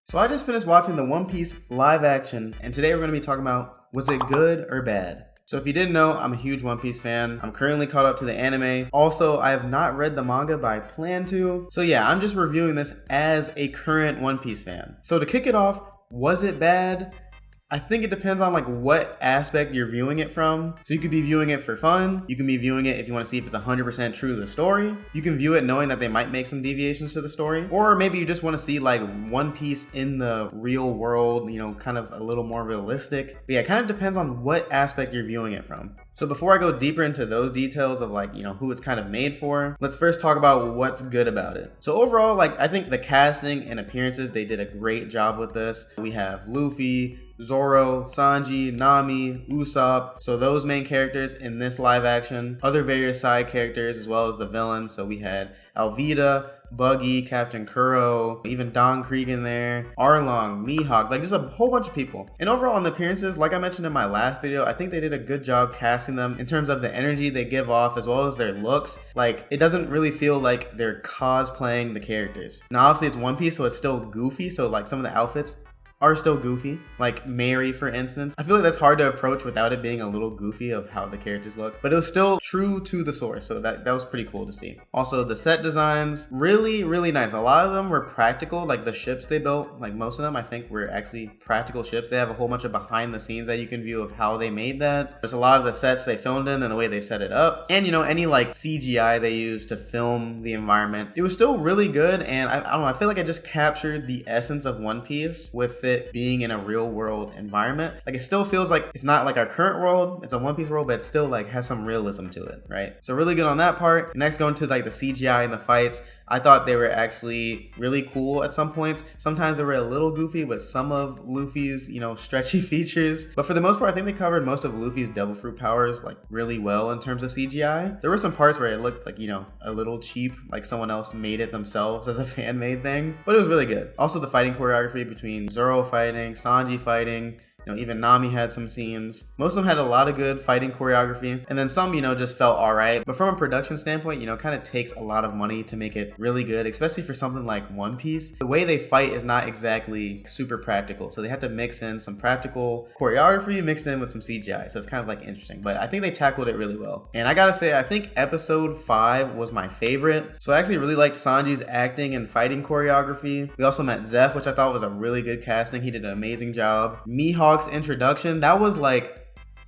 So I just finished watching the One Piece live action, and today we're going to be talking about, was it good or bad? So if you didn't know, I'm a huge One Piece fan. I'm currently caught up to the anime. Also, I have not read the manga, but I plan to. So yeah, I'm just reviewing this as a current One Piece fan. So to kick it off, was it bad? I think it depends on what aspect you're viewing it from. So you could be viewing it for fun. You can be viewing it if you want to see if it's 100% true to the story. You can view it knowing that they might make some deviations to the story. Or maybe you just want to see One Piece in the real world, kind of a little more realistic. But yeah, it kind of depends on what aspect you're viewing it from. So before I go deeper into those details of who it's kind of made for, let's first talk about what's good about it. So overall, I think the casting and appearances, they did a great job with this. We have Luffy, Zoro, Sanji, Nami, Usopp. So those main characters in this live action. Other various side characters as well as the villains. So we had Alvida, Buggy, Captain Kuro, even Don Krieg in there, Arlong, Mihawk, just a whole bunch of people. And overall on the appearances, like I mentioned in my last video, I think they did a good job casting them in terms of the energy they give off as well as their looks. It doesn't really feel like they're cosplaying the characters. Now obviously it's One Piece, so it's still goofy, so some of the outfits are still goofy, like Mary for instance. I feel like that's hard to approach without it being a little goofy of how the characters look, but it was still true to the source, so that was pretty cool to see. Also the set designs, really nice. A lot of them were practical, the ships they built, most of them I think were actually practical ships. They have a whole bunch of behind the scenes that you can view of how they made that. There's a lot of the sets they filmed in and the way they set it up, and any CGI they used to film the environment. It was still really good, and I don't know, I feel like I just captured the essence of One Piece with it being in a real world environment. It still feels like it's not our current world, it's a One Piece world, but it still has some realism to it, right? So really good on that part. Next, going to the CGI and the fights, I thought they were actually really cool at some points. Sometimes they were a little goofy with some of Luffy's, stretchy features. But for the most part, I think they covered most of Luffy's devil fruit powers really well in terms of CGI. There were some parts where it looked a little cheap, someone else made it themselves as a fan-made thing. But it was really good. Also the fighting choreography between Zoro fighting, Sanji fighting, even Nami had some scenes. Most of them had a lot of good fighting choreography. And then some, just felt alright. But from a production standpoint, kind of takes a lot of money to make it really good, especially for something like One Piece. The way they fight is not exactly super practical. So they had to mix in some practical choreography mixed in with some CGI. So it's kind of interesting. But I think they tackled it really well. And I gotta say, I think episode 5 was my favorite. So I actually really liked Sanji's acting and fighting choreography. We also met Zeph, which I thought was a really good casting. He did an amazing job. Mihawk's introduction, that was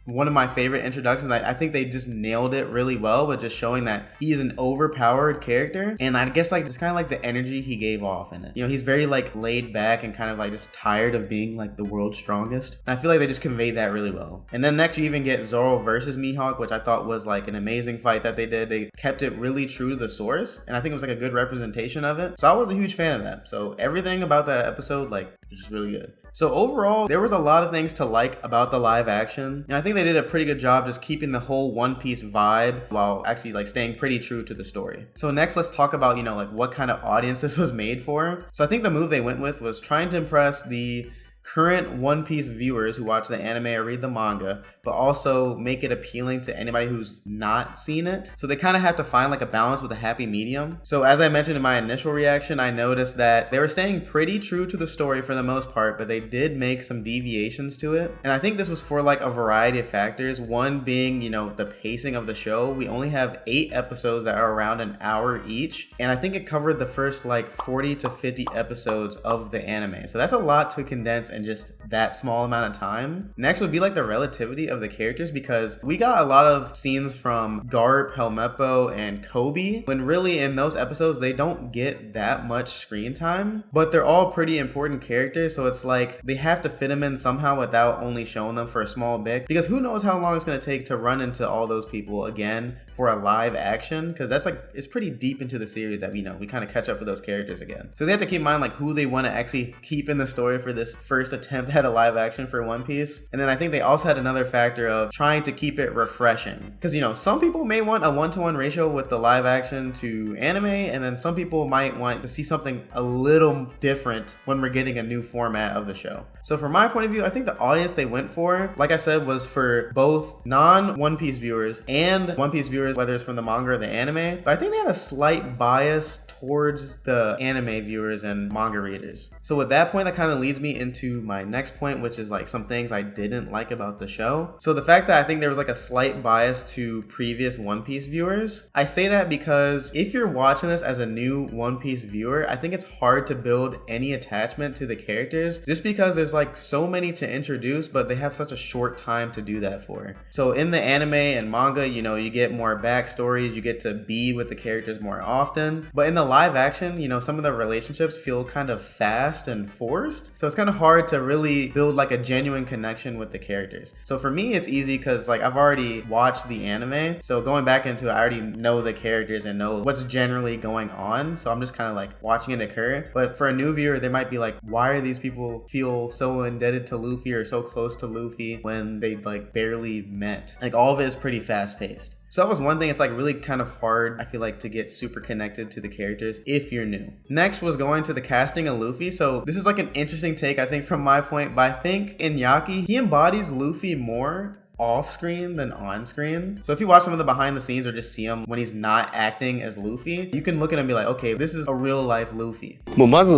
one of my favorite introductions. I think they just nailed it really well with just showing that he's an overpowered character, and I guess just kind of the energy he gave off in it. He's very laid back and kind of just tired of being the world's strongest, and I feel like they just conveyed that really well. And then next you even get Zoro versus Mihawk, which I thought was an amazing fight that they did. They kept it really true to the source, and I think it was a good representation of it. So I was a huge fan of that. So everything about that episode was just really good. So overall, there was a lot of things to like about the live action, and I think they did a pretty good job just keeping the whole One Piece vibe while actually staying pretty true to the story. So next, let's talk about what kind of audience this was made for. So I think the move they went with was trying to impress the current One Piece viewers who watch the anime or read the manga, but also make it appealing to anybody who's not seen it. So they kind of have to find a balance with a happy medium. So as I mentioned in my initial reaction, I noticed that they were staying pretty true to the story for the most part, but they did make some deviations to it. And I think this was for a variety of factors. One being, the pacing of the show. We only have 8 episodes that are around an hour each. And I think it covered the first 40 to 50 episodes of the anime. So that's a lot to condense in just that small amount of time. Next would be the relativity of the characters, because we got a lot of scenes from Garp, Helmeppo, and Kobe, when really in those episodes they don't get that much screen time, but they're all pretty important characters. So it's they have to fit them in somehow without only showing them for a small bit, because who knows how long it's going to take to run into all those people again for a live action, because that's it's pretty deep into the series that we kind of catch up with those characters again. So they have to keep in mind who they want to actually keep in the story for this first attempt at a live action for One Piece. And then I think they also had another factor of trying to keep it refreshing, because some people may want a 1-to-1 ratio with the live action to anime, and then some people might want to see something a little different when we're getting a new format of the show. So from my point of view, I think the audience they went for, like I said, was for both non-One Piece viewers and One Piece viewers, whether it's from the manga or the anime. But I think they had a slight bias towards the anime viewers and manga readers. So with that point, that kind of leads me into my next point, which is like some things I didn't like about the show. So the fact that I think there was like a slight bias to previous One Piece viewers. I say that because if you're watching this as a new One Piece viewer, I think it's hard to build any attachment to the characters just because there's like so many to introduce, but they have such a short time to do that for. So in the anime and manga, you know, you get more backstories, you get to be with the characters more often. But in the live action, you know, some of the relationships feel kind of fast and forced. So it's kind of hard to really build like a genuine connection with the characters. So for me, it's easy because like I've already watched the anime. So going back into it, I already know the characters and know what's generally going on. So I'm just kind of like watching it occur. But for a new viewer, they might be like, why are these people feel so indebted to Luffy or so close to Luffy when they like barely met? Like all of it is pretty fast paced. So that was one thing. It's like really kind of hard, I feel like, to get super connected to the characters if you're new. Next was going to the casting of Luffy. So this is like an interesting take, I think, from my point, but I think Iñaki, he embodies Luffy more off screen than on screen. So if you watch some of the behind the scenes or just see him when he's not acting as Luffy, you can look at him and be like, okay, this is a real life Luffy. もうまず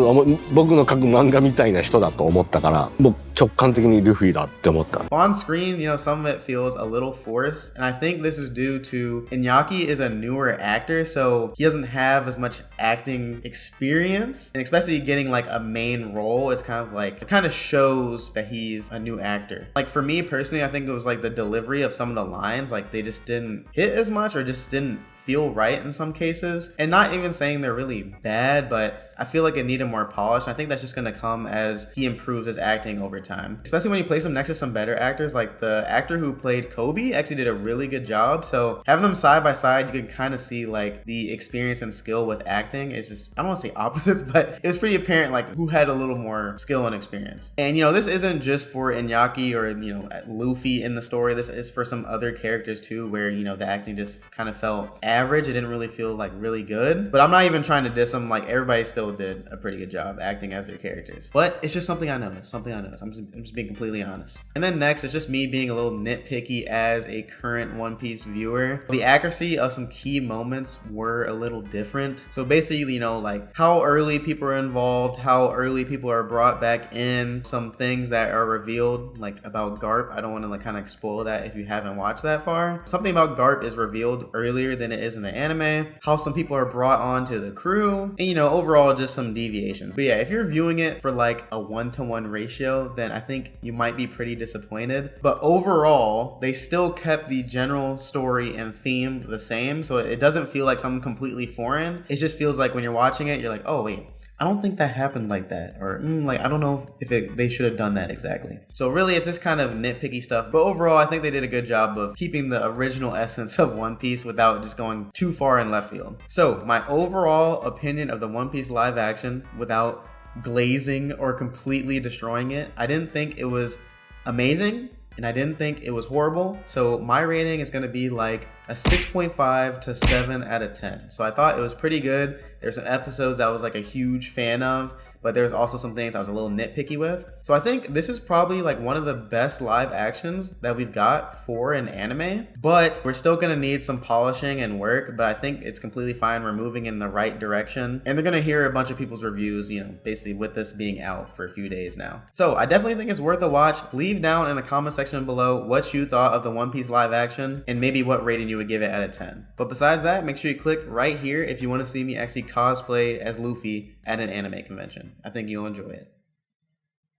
僕の描く漫画みたいな人だと思ったから、もう直感的にルフィだって思った。 On screen, you know, some of it feels a little forced, and I think this is due to Iñaki is a newer actor, so he doesn't have as much acting experience, and especially getting like a main role, it's kind of like, it kind of shows that he's a new actor. Like for me personally, I think it was like the delivery of some of the lines, like they just didn't hit as much or just didn't feel right in some cases. And not even saying they're really bad, but I feel like it needed more polish. I think that's just gonna come as he improves his acting over time. Especially when you place him next to some better actors, like the actor who played Kobe actually did a really good job. So having them side by side, you can kind of see like the experience and skill with acting. It's just, I don't want to say opposites, but it was pretty apparent like who had a little more skill and experience. And you know, this isn't just for Iñaki or, you know, Luffy in the story. This is for some other characters too, where, you know, the acting just kind of felt average. It didn't really feel like really good. But I'm not even trying to diss them. Like everybody still did a pretty good job acting as their characters. But it's just something I noticed. I'm just being completely honest. And then next, it's just me being a little nitpicky as a current One Piece viewer. The accuracy of some key moments were a little different. So basically, you know, like how early people are involved, how early people are brought back in, some things that are revealed, like about Garp. I don't want to like kind of spoil that if you haven't watched that far. Something about Garp is revealed earlier than it is in the anime. How some people are brought onto the crew, and you know, overall just some deviations. But yeah, if you're viewing it for like a 1-to-1 ratio, then I think you might be pretty disappointed. But overall, they still kept the general story and theme the same, so it doesn't feel like something completely foreign. It just feels like when you're watching it, you're like, oh wait, I don't think that happened like that, or like I don't know if they should have done that exactly. So really, it's just kind of nitpicky stuff. But overall, I think they did a good job of keeping the original essence of One Piece without just going too far in left field. So my overall opinion of the One Piece live action, without glazing or completely destroying it, I didn't think it was amazing, and I didn't think it was horrible. So my rating is going to be like a 6.5 to 7 out of 10. So I thought it was pretty good. There's some episodes that I was like a huge fan of, but there's also some things I was a little nitpicky with. So I think this is probably like one of the best live actions that we've got for an anime, but we're still gonna need some polishing and work, but I think it's completely fine. We're moving in the right direction, and they're gonna hear a bunch of people's reviews, you know, basically with this being out for a few days now. So I definitely think it's worth a watch. Leave down in the comment section below what you thought of the One Piece live action and maybe what rating you would give it out of 10. But besides that, make sure you click right here if you want to see me actually cosplay as Luffy at an anime convention. I think you'll enjoy it.